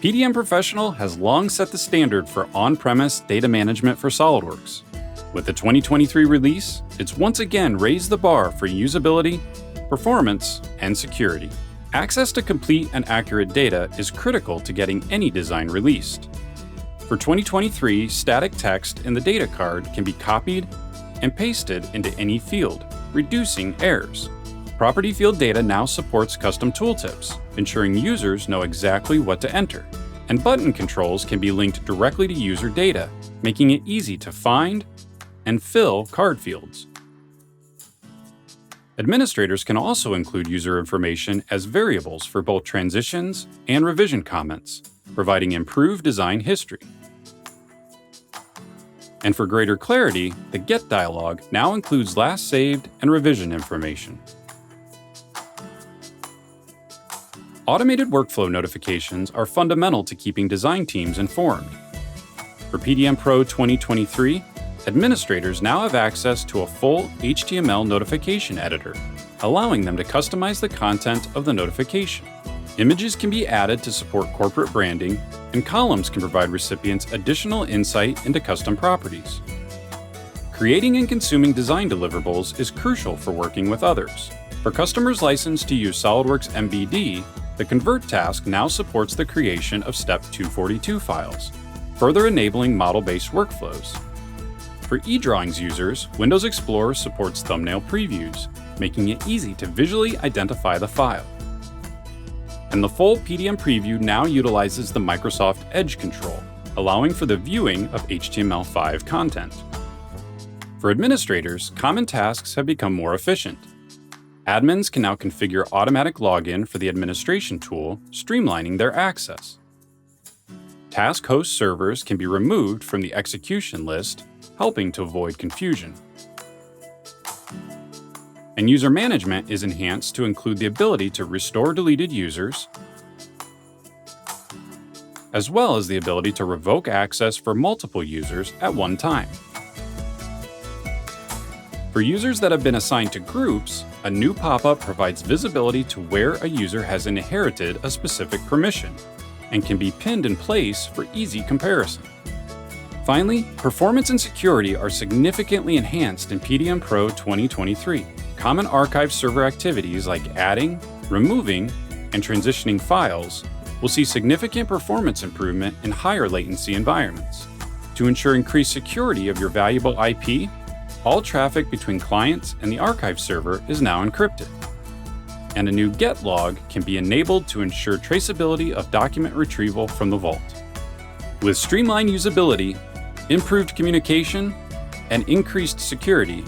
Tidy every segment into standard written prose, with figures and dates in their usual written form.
PDM Professional has long set the standard for on-premise data management for Solidworks. With the 2023 release, it's once again raised the bar for usability, performance, and security. Access to complete and accurate data is critical to getting any design released. For 2023, static text in the data card can be copied and pasted into any field, reducing errors. Property field data now supports custom tooltips, ensuring users know exactly what to enter. And button controls can be linked directly to user data, making it easy to find and fill card fields. Administrators can also include user information as variables for both transitions and revision comments, providing improved design history. And for greater clarity, the Get dialog now includes last saved and revision information. Automated workflow notifications are fundamental to keeping design teams informed. For PDM Pro 2023, administrators now have access to a full HTML notification editor, allowing them to customize the content of the notification. Images can be added to support corporate branding, and columns can provide recipients additional insight into custom properties. Creating and consuming design deliverables is crucial for working with others. For customers licensed to use SOLIDWORKS MBD, the Convert task now supports the creation of Step 242 files, further enabling model-based workflows. For eDrawings users, Windows Explorer supports thumbnail previews, making it easy to visually identify the file. And the full PDM preview now utilizes the Microsoft Edge control, allowing for the viewing of HTML5 content. For administrators, common tasks have become more efficient. Admins can now configure automatic login for the administration tool, streamlining their access. Task host servers can be removed from the execution list, helping to avoid confusion. And user management is enhanced to include the ability to restore deleted users, as well as the ability to revoke access for multiple users at one time. For users that have been assigned to groups, a new pop-up provides visibility to where a user has inherited a specific permission and can be pinned in place for easy comparison. Finally, performance and security are significantly enhanced in PDM Pro 2023. Common archive server activities like adding, removing, and transitioning files will see significant performance improvement in higher latency environments. To ensure increased security of your valuable IP, all traffic between clients and the archive server is now encrypted. And a new Get log can be enabled to ensure traceability of document retrieval from the vault. With streamlined usability, improved communication, and increased security,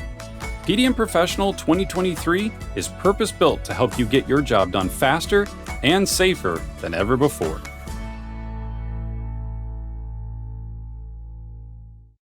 PDM Professional 2023 is purpose-built to help you get your job done faster and safer than ever before.